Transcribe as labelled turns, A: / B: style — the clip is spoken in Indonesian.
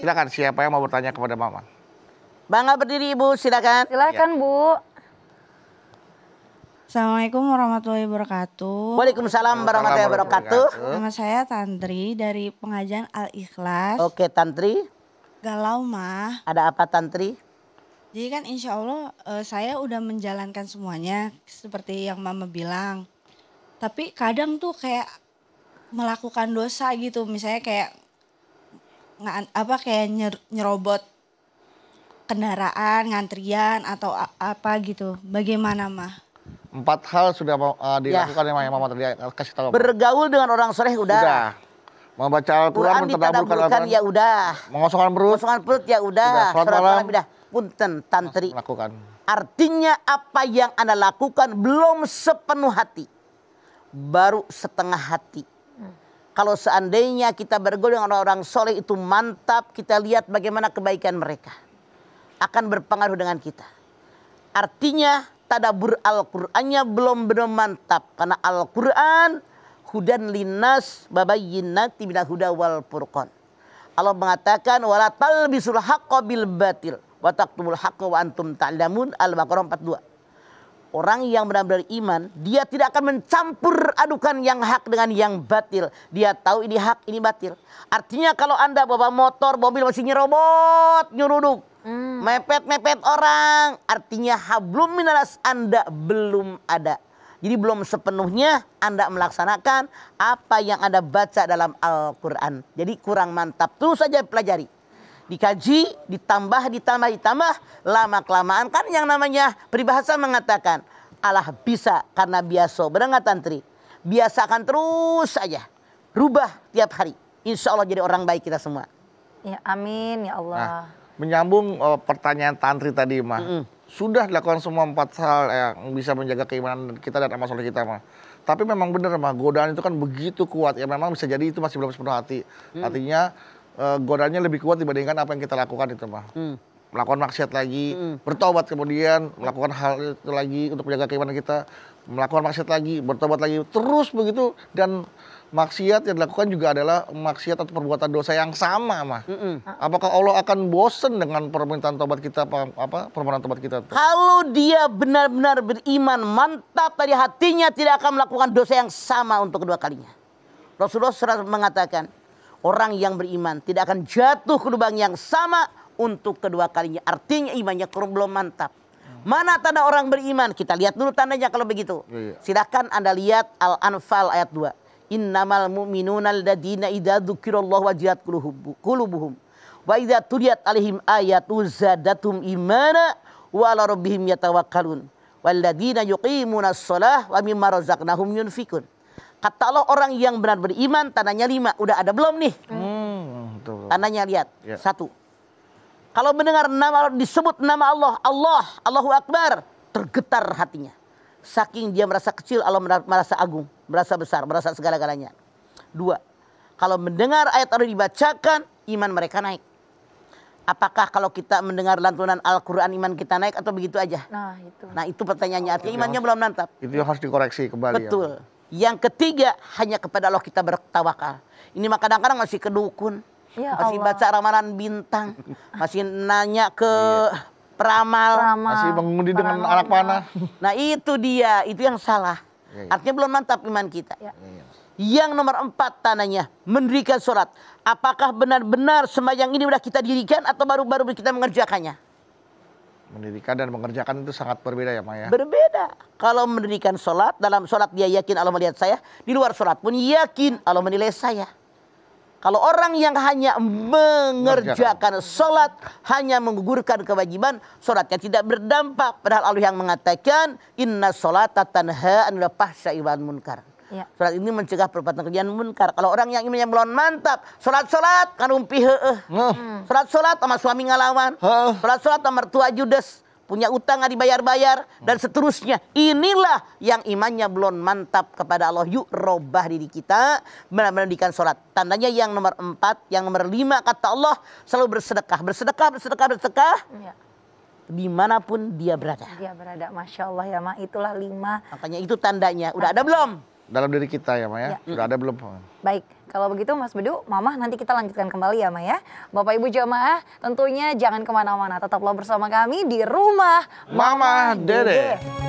A: Silakan siapa yang mau bertanya kepada Mama?
B: Bangga berdiri Ibu, silakan.
C: Silakan Bu.
D: Assalamualaikum warahmatullahi wabarakatuh.
B: Waalaikumsalam warahmatullahi wabarakatuh.
D: Nama saya Tantri dari pengajian Al-Ikhlas.
B: Oke Tantri.
D: Galau mah.
B: Ada apa Tantri?
D: Jadi kan insya Allah saya udah menjalankan semuanya seperti yang Mama bilang. Tapi kadang tuh kayak melakukan dosa gitu. Misalnya kayak nyerobot kendaraan, ngantrian atau apa gitu. Bagaimana mah?
A: 4 hal sudah dilakukan yang Mama tadi kasih tahu.
B: Bergaul dengan orang soleh udah.
A: Membaca Al-Quran,
B: mentadaburkan ya udah.
A: Mengosongkan perut
B: ya udah.
A: Sholat malam
B: udah. Punten Tantri.
A: Lakukan.
B: Artinya apa yang Anda lakukan belum sepenuh hati. Baru setengah hati. Kalau seandainya kita bergaul dengan orang soleh itu mantap, kita lihat bagaimana kebaikan mereka. Akan berpengaruh dengan kita. Artinya tadabbur Al-Qur'annya belum benar mantap. Karena Al-Qur'an hudan linnas babayyinati minal huda wal furqan. Allah mengatakan wala talbisul haqqa bil batil wa taqtumul haqqa wa antum ta'lamun. Al-Baqarah 42. Orang yang benar-benar iman, dia tidak akan mencampur adukan yang hak dengan yang batil. Dia tahu ini hak, ini batil. Artinya kalau Anda bawa motor, mobil masih nyerobot, nyuruduk, mepet-mepet orang, artinya hablum minanas Anda belum ada. Jadi belum sepenuhnya Anda melaksanakan apa yang Anda baca dalam Al-Quran. Jadi kurang mantap. Terus saja pelajari. Dikaji, ditambah, lama-kelamaan. Kan yang namanya peribahasa mengatakan, Allah bisa karena biasa. Benar nggak Tantri? Biasakan terus saja. Rubah tiap hari. Insya Allah jadi orang baik kita semua.
C: Ya amin ya Allah.
A: Nah, menyambung pertanyaan Tantri tadi mah. Sudah dilakukan semua 4 hal yang bisa menjaga keimanan kita dan amal soleh kita mah. Tapi memang benar mah, godaan itu kan begitu kuat. Ya memang bisa jadi itu masih belum sepenuh hati. Artinya godaannya lebih kuat dibandingkan apa yang kita lakukan itu mah. Melakukan maksiat lagi, bertobat kemudian, melakukan hal itu lagi untuk menjaga keimanan kita. Melakukan maksiat lagi, bertobat lagi, terus begitu. Dan maksiat yang dilakukan juga adalah maksiat atau perbuatan dosa yang sama mah. Apakah Allah akan bosen dengan permintaan tobat kita, permohonan tobat kita?
B: Kalau dia benar-benar beriman, mantap dari hatinya, tidak akan melakukan dosa yang sama untuk kedua kalinya. Rasulullah SAW mengatakan, orang yang beriman tidak akan jatuh ke lubang yang sama untuk kedua kalinya. Artinya imannya belum mantap. Mana tanda orang beriman? Kita lihat dulu tandanya kalau begitu. Silakan Anda lihat Al-Anfal ayat 2. Innamal mu'minuna alladzina idza dzukirallahu wajilat qulubuhum wa idza tuliyat alaihim ayatu zadatum imana wa ala rabbihim yatawakkalun walladzina yuqimunas shalah wa mimma razaqnahum yunfikun. Kata Allah orang yang benar beriman tandanya 5. Udah ada belum nih? Tandanya lihat. 1. Kalau mendengar nama disebut nama Allah, Allahu Akbar, tergetar hatinya. Saking dia merasa kecil, Allah merasa agung, merasa besar, merasa segala-galanya. 2. Kalau mendengar ayat Allah dibacakan, iman mereka naik. Apakah kalau kita mendengar lantunan Al-Quran iman kita naik atau begitu aja? Nah itu pertanyaannya, artinya imannya belum mantap.
A: Itu yang harus dikoreksi kembali.
B: Betul. Yang ketiga, hanya kepada Allah kita bertawakal. Ini mah kadang-kadang masih ke dukun.
C: Ya
B: masih
C: Allah.
B: baca ramalan bintang, masih nanya ke peramal,
A: masih mengundi dengan anak panah.
B: Nah itu dia, itu yang salah. Artinya belum mantap iman kita. Yang nomor 4 tandanya, mendirikan sholat. Apakah benar-benar sembahyang ini sudah kita dirikan atau baru-baru kita mengerjakannya?
A: Mendirikan dan mengerjakan itu sangat berbeda ya Maya.
B: Berbeda. Kalau mendirikan sholat, dalam sholat dia yakin Allah melihat saya, di luar sholat pun yakin Allah menilai saya. Kalau orang yang hanya mengerjakan sholat, hanya menggugurkan kewajiban, sholatnya tidak berdampak. Padahal Allah yang mengatakan, inna sholata tanha anil fahsya'i wal munkar. Sholat ini mencegah perbuatan kerjaan munkar. Kalau orang yang imannya belum mantap, sholat kan umpi sholat sama suami ngalawan, sholat sama mertua judes, punya utang nggak dibayar-bayar, dan seterusnya. Inilah yang imannya belum mantap kepada Allah. Yuk robah diri kita, benar-benar mendirikan sholat. Tandanya yang nomor 4, yang nomor 5 kata Allah, selalu bersedekah. Dimanapun dia berada.
C: Masya Allah ya Ma, itulah 5.
B: Makanya itu tandanya. Udah ada belum?
A: dalam diri kita ya Ma ya.
C: Ya.
A: Sudah ada belum?
C: Baik, kalau begitu Mas Bedu, Mama nanti kita lanjutkan kembali ya Ma ya. Bapak Ibu jamaah tentunya jangan kemana-mana, tetaplah bersama kami di Rumah
A: Mama Dede.